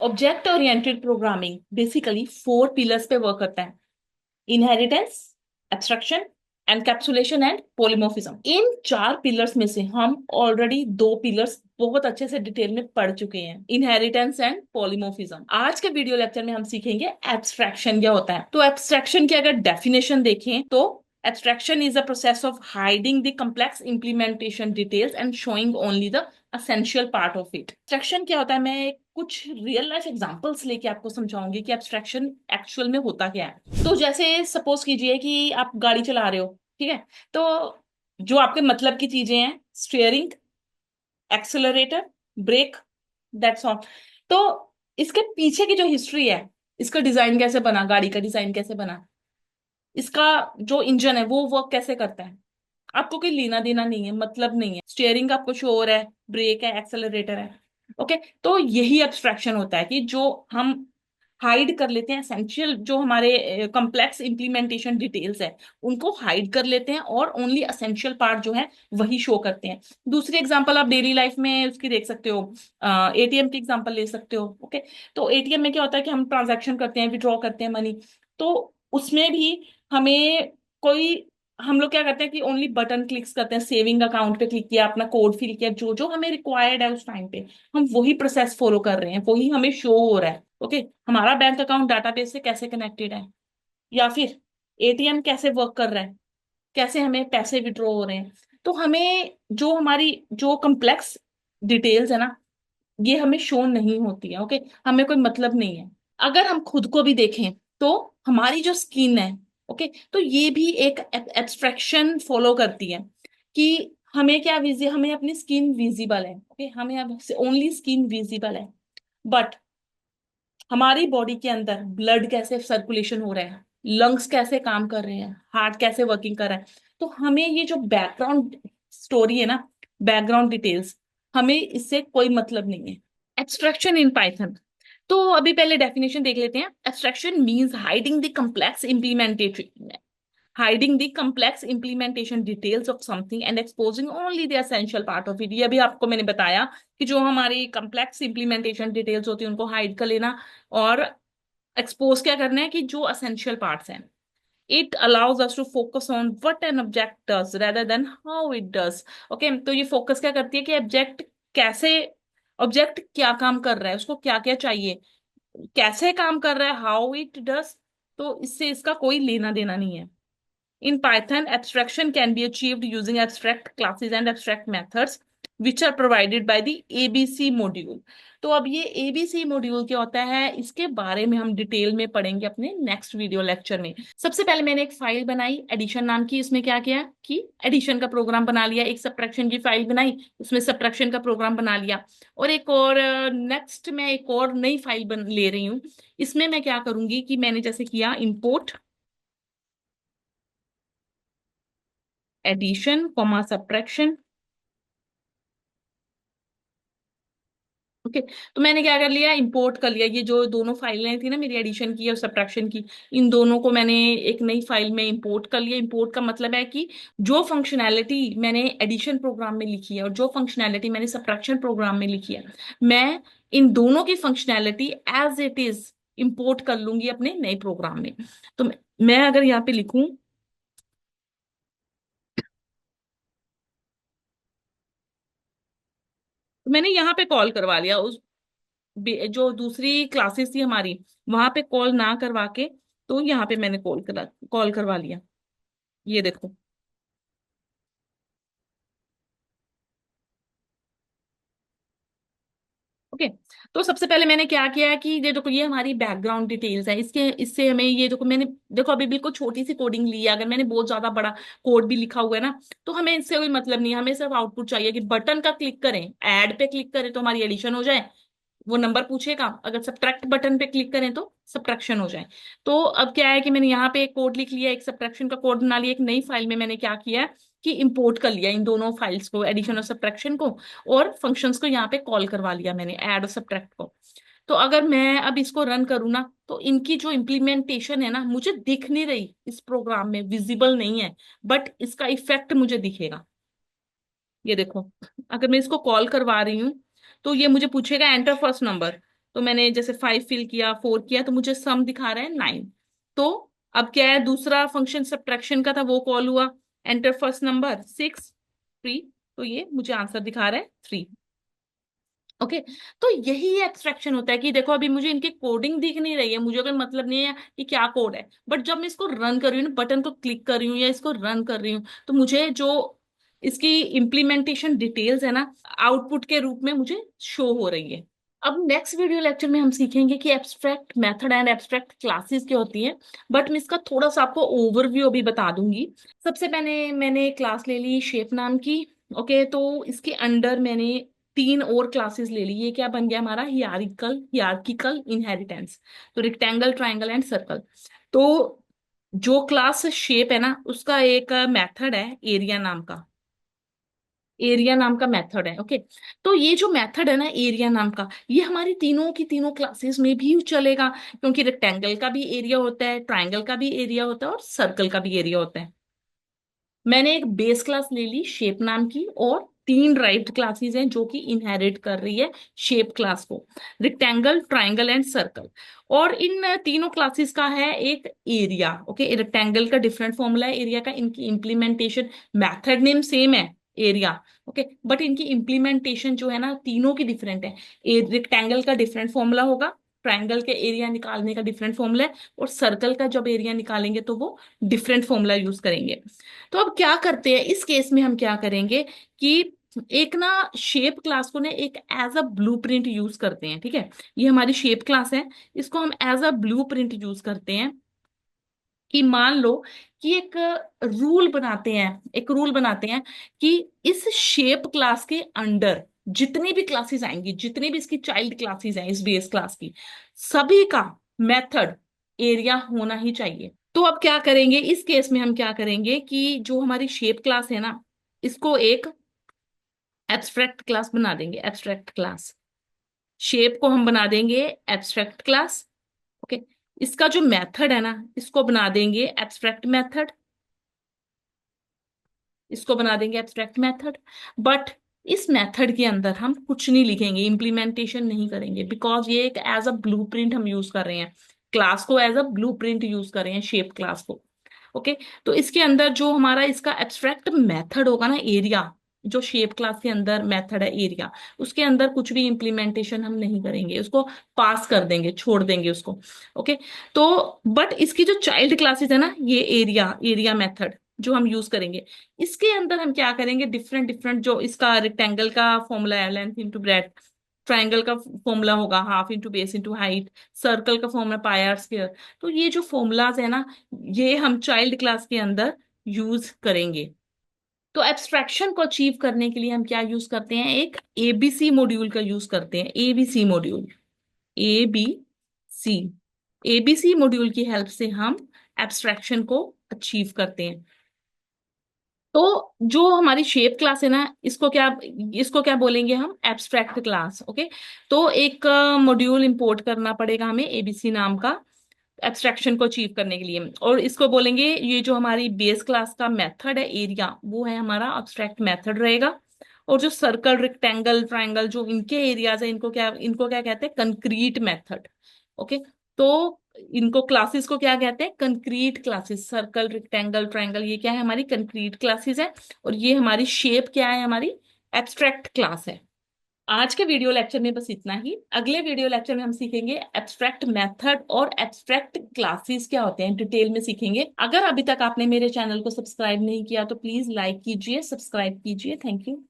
Object oriented programming basically 4 pillars पे work करता है। Inheritance, abstraction, encapsulation and polymorphism. In 4 pillars में से हम ऑलरेडी 2 पिलर्स बहुत अच्छे से डिटेल में पढ़ चुके हैं, इनहेरिटेंस एंड पॉलीमॉर्फिज्म। आज के वीडियो लेक्चर में हम सीखेंगे एब्स्ट्रैक्शन क्या होता है। तो एब्स्ट्रैक्शन की अगर डेफिनेशन देखें तो abstraction is a process of hiding the complex implementation details and showing only the essential part of it। abstraction क्या होता है, मैं कुछ रियल लाइफ एग्जांपल्स लेके आपको समझाऊंगी कि abstraction एक्चुअल में होता क्या है। तो जैसे सपोज कीजिए कि आप गाड़ी चला रहे हो, ठीक है। तो जो आपके मतलब की चीजें हैं, steering, accelerator, brake, that's all. तो इसके पीछे की जो हिस्ट्री है, इसका डिजाइन कैसे बना, गाड़ी का डिजाइन कैसे बना, इसका जो इंजन है वो वर्क कैसे करता है, आपको कोई लेना देना नहीं है, मतलब नहीं है। स्टीयरिंग आपको श्योर है, ब्रेक है, एक्सेलरेटर है। ओके। तो यही एब्स्ट्रैक्शन होता है कि जो हम हाइड कर लेते हैं, एसेंशियल जो हमारे कॉम्प्लेक्स इंप्लीमेंटेशन डिटेल्स है उनको हाइड कर लेते हैं और ओनली एसेंशियल पार्ट जो है वही शो करते हैं। दूसरी एग्जांपल आप डेली लाइफ में उसकी देख सकते हो, एटीएम की एग्जांपल ले सकते हो। ओके। तो एटीएम में क्या होता है कि हम ट्रांजैक्शन करते हैं, विड्रॉ करते हैं मनी। तो उसमें भी हमें कोई, हम लोग क्या करते हैं कि ओनली बटन क्लिक्स करते हैं, सेविंग अकाउंट पे क्लिक किया, अपना कोड फिल किया, जो जो हमें रिक्वायर्ड है उस टाइम पे हम वही प्रोसेस फॉलो कर रहे हैं, वही हमें शो हो रहा है। ओके। हमारा बैंक अकाउंट डाटाबेस से कैसे कनेक्टेड है, या फिर एटीएम कैसे वर्क कर रहा है, कैसे हमें पैसे विड्रॉ हो रहे हैं। तो हमें जो हमारी जो कम्प्लेक्स डिटेल्स है ना, ये हमें शो नहीं होती है। ओके। हमें कोई मतलब नहीं है। अगर हम खुद को भी देखें तो हमारी जो स्किन है, ओके, तो ये भी एक एब्स्ट्रैक्शन फॉलो करती है कि हमें क्या हमें अपनी स्किन विजिबल है। ओके। हमें अब ओनली स्किन विजिबल है, बट हमारी बॉडी के अंदर ब्लड कैसे सर्कुलेशन हो रहा है, लंग्स कैसे काम कर रहे हैं, हार्ट कैसे वर्किंग कर रहा है, तो हमें ये जो बैकग्राउंड स्टोरी है ना, बैकग्राउंड डिटेल्स, हमें इससे कोई मतलब नहीं है। Abstraction in Python. तो अभी पहले डेफिनेशन देख लेते हैं। Abstraction means hiding the complex implementation, hiding the complex implementation details of something and exposing only the essential part of it. ये अभी आपको मैंने बताया कि जो हमारी कम्प्लेक्स इम्प्लीमेंटेशन डिटेल्स होती है उनको हाइड कर लेना और एक्सपोज क्या करना है कि जो एसेंशियल पार्ट्स हैं। It allows us to focus on what an object does rather than how it does। Okay. तो ये फोकस क्या करती है कि ऑब्जेक्ट कैसे, ऑब्जेक्ट क्या काम कर रहा है, उसको क्या क्या चाहिए, कैसे काम कर रहा है, हाउ इट डज। तो इससे इसका कोई लेना देना नहीं है। In Python, abstraction can be achieved using abstract classes and abstract methods, which are provided by the ABC module। तो अब ये ABC मॉड्यूल क्या होता है, इसके बारे में हम डिटेल में पढ़ेंगे अपने नेक्स्ट वीडियो लेक्चर में। सबसे पहले मैंने एक फाइल बनाई एडिशन नाम की। इसमें क्या किया कि एडिशन का प्रोग्राम बना लिया, एक सब्ट्रैक्शन की फाइल बनाई, उसमें सब्ट्रैक्शन का प्रोग्राम बना लिया। और एक और नेक्स्ट मैं एक और नई फाइल बन ले रही हूँ। इसमें मैं क्या करूंगी कि मैंने जैसे किया import addition comma subtraction. Okay. तो मैंने क्या कर लिया, इंपोर्ट कर लिया ये जो दोनों फाइलें थी ना मेरी, एडिशन की और सब्ट्रैक्शन की, इन दोनों को मैंने एक नई फाइल में इंपोर्ट कर लिया। इंपोर्ट का मतलब है कि जो फंक्शनैलिटी मैंने एडिशन प्रोग्राम में लिखी है और जो फंक्शनैलिटी मैंने सब्ट्रैक्शन प्रोग्राम में लिखी है, मैं इन दोनों की functionality as it is import कर लूंगी अपने नए प्रोग्राम में। तो मैं अगर यहाँ पे लिखूं, तो मैंने यहाँ पे कॉल करवा लिया उस जो दूसरी क्लासेस थी हमारी, वहां पे कॉल ना करवा के, तो यहाँ पे मैंने कॉल करवा लिया। ये देखो। ओके। तो सबसे पहले मैंने क्या किया है कि ये देखो, ये हमारी बैकग्राउंड डिटेल्स है, इसके इससे हमें ये देखो, मैंने देखो अभी बिल्कुल छोटी सी कोडिंग ली है। अगर मैंने बहुत ज्यादा बड़ा कोड भी लिखा हुआ है ना, तो हमें इससे कोई मतलब नहीं है। हमें सिर्फ आउटपुट चाहिए कि बटन का क्लिक करें, ऐड पे क्लिक करें तो हमारी एडिशन हो जाए, वो नंबर पूछेगा, अगर सब्ट्रैक्ट बटन पे क्लिक करें तो सब्ट्रैक्शन हो जाए। तो अब क्या है कि मैंने यहाँ पे एक कोड लिख लिया, एक सब्ट्रैक्शन का कोड बना लिया। एक नई फाइल में मैंने क्या किया है कि इंपोर्ट कर लिया इन दोनों फाइल्स को, एडिशन और सब्ट्रैक्शन को, और फंक्शंस को यहाँ पे कॉल करवा लिया मैंने, ऐड और सब्ट्रैक्ट को। तो अगर मैं अब इसको रन करूँ ना, तो इनकी जो इम्प्लीमेंटेशन है ना मुझे दिख नहीं रही, इस प्रोग्राम में विजिबल नहीं है, बट इसका इफेक्ट मुझे दिखेगा। ये देखो, अगर मैं इसको कॉल करवा रही हूँ तो ये मुझे पूछेगा एंटर फर्स्ट नंबर, तो मैंने जैसे 5 फिल किया, 4 किया, तो मुझे सम दिखा रहा है 9। तो अब क्या है, दूसरा फंक्शन सब्ट्रैक्शन का था वो कॉल हुआ, एंटर फर्स्ट नंबर 6 3, तो ये मुझे आंसर दिखा रहा है 3। ओके, तो यही एब्स्ट्रैक्शन होता है कि देखो अभी मुझे इनकी कोडिंग दिख नहीं रही है, मुझे कोई मतलब नहीं है कि क्या कोड है, बट जब मैं इसको रन कर रही हूँ, बटन को क्लिक कर रही हूँ या इसको रन कर रही हूँ, तो मुझे जो इसकी इम्प्लीमेंटेशन डिटेल्स है ना, आउटपुट के रूप में मुझे शो हो रही है। अब नेक्स्ट वीडियो लेक्चर में हम सीखेंगे कि abstract method and abstract classes क्या होती हैं, बट मैं इसका थोड़ा सा आपको ओवरव्यू अभी बता दूंगी। सबसे पहले मैंने क्लास ले ली शेप नाम की। ओके, तो इसके अंडर मैंने 3 और क्लासेस ले ली। ये क्या बन गया हमारा, हियरार्किकल इनहेरिटेंस। तो रेक्टेंगल, ट्राइंगल एंड सर्कल। तो जो क्लास शेप है ना, उसका एक मेथड है एरिया नाम का। एरिया नाम का मेथड है। ओके, तो ये जो मेथड है ना एरिया नाम का, ये हमारी तीनों की तीनों क्लासेस में भी चलेगा, क्योंकि रेक्टेंगल का भी एरिया होता है, ट्राइंगल का भी एरिया होता है और सर्कल का भी एरिया होता है। मैंने एक बेस क्लास ले ली शेप नाम की, और 3 ड्राइव्ड क्लासेस हैं जो कि इनहेरिट कर रही है शेप क्लास को, रेक्टेंगल, ट्राइंगल एंड सर्कल। और इन तीनों क्लासेस का है एक एरिया। ओके, रेक्टेंगल का डिफरेंट फॉर्मूला है एरिया का, इनकी इम्प्लीमेंटेशन, मैथड नेम सेम है एरिया। ओके, बट इनकी इम्प्लीमेंटेशन जो है ना तीनों की डिफरेंट है। रेक्टेंगल का डिफरेंट फॉर्मूला होगा, ट्राइंगल के एरिया निकालने का डिफरेंट फॉर्मूला है, और सर्कल का जब एरिया निकालेंगे तो वो डिफरेंट फॉर्मूला यूज करेंगे। तो अब क्या करते हैं इस केस में, हम क्या करेंगे कि एक ना शेप क्लास को ना एक एज अ ब्लूप्रिंट यूज करते हैं। ठीक है, ये हमारी शेप क्लास है, इसको हम एज अ ब्लूप्रिंट यूज करते हैं। कि मान लो कि एक रूल बनाते हैं, एक रूल बनाते हैं कि इस शेप क्लास के अंडर जितनी भी क्लासेस आएंगी, जितनी भी इसकी चाइल्ड क्लासेस हैं इस बेस क्लास की, सभी का मेथड एरिया होना ही चाहिए। तो अब क्या करेंगे इस केस में, हम क्या करेंगे कि जो हमारी शेप क्लास है ना, इसको एक एब्स्ट्रैक्ट क्लास बना देंगे। एब्स्ट्रैक्ट क्लास, शेप को हम बना देंगे एब्स्ट्रैक्ट क्लास। ओके, इसका जो मेथड है ना, इसको बना देंगे एब्स्ट्रैक्ट मेथड, इसको बना देंगे एब्स्ट्रैक्ट मेथड। बट इस मेथड के अंदर हम कुछ नहीं लिखेंगे, इंप्लीमेंटेशन नहीं करेंगे, बिकॉज ये एक एज अ ब्लूप्रिंट हम यूज कर रहे हैं, क्लास को एज अ ब्लूप्रिंट यूज कर रहे हैं शेप क्लास को। ओके, तो इसके अंदर जो हमारा इसका एब्स्ट्रैक्ट मेथड होगा ना एरिया, जो शेप क्लास के अंदर मेथड है एरिया, उसके अंदर कुछ भी इंप्लीमेंटेशन हम नहीं करेंगे, उसको पास कर देंगे, छोड़ देंगे उसको। ओके, तो बट इसकी जो चाइल्ड क्लासेस है ना, ये एरिया, एरिया मेथड जो हम यूज करेंगे, इसके अंदर हम क्या करेंगे, डिफरेंट डिफरेंट जो इसका रेक्टेंगल का फॉर्मूला है लेंथ इंटू ब्रेथ, ट्राइंगल का फॉर्मूला होगा half into base into height, circle का फॉर्मूला पाई आर स्क्वायर, तो ये जो फॉर्मूलाज है ना, ये हम चाइल्ड क्लास के अंदर यूज करेंगे। तो एब्स्ट्रैक्शन को अचीव करने के लिए हम क्या यूज करते हैं, एक एबीसी मॉड्यूल का यूज करते हैं। ABC module, A B C, ABC module की हेल्प से हम एब्स्ट्रैक्शन को अचीव करते हैं। तो जो हमारी शेप क्लास है ना, इसको क्या बोलेंगे हम, एब्स्ट्रैक्ट क्लास। ओके, तो एक मॉड्यूल इंपोर्ट करना पड़ेगा हमें एबीसी नाम का एब्स्ट्रैक्शन को अचीव करने के लिए, और इसको बोलेंगे, ये जो हमारी बेस क्लास का मेथड है एरिया, वो है हमारा एब्स्ट्रैक्ट मेथड रहेगा। और जो सर्कल, रेक्टेंगल, ट्राइंगल जो इनके एरियाज है, इनको क्या कहते हैं, कंक्रीट मेथड। ओके, तो इनको क्लासेस को क्या कहते हैं, concrete classes. Circle, rectangle, triangle, ये क्या है, हमारी कंक्रीट क्लासेस है। और ये हमारी शेप क्या है, हमारी एब्स्ट्रैक्ट क्लास है। आज के वीडियो लेक्चर में बस इतना ही। अगले वीडियो लेक्चर में हम सीखेंगे एब्स्ट्रैक्ट मेथड और एब्स्ट्रैक्ट क्लासेस क्या होते हैं, डिटेल में सीखेंगे। अगर अभी तक आपने मेरे चैनल को सब्सक्राइब नहीं किया तो प्लीज लाइक कीजिए, सब्सक्राइब कीजिए। Thank you.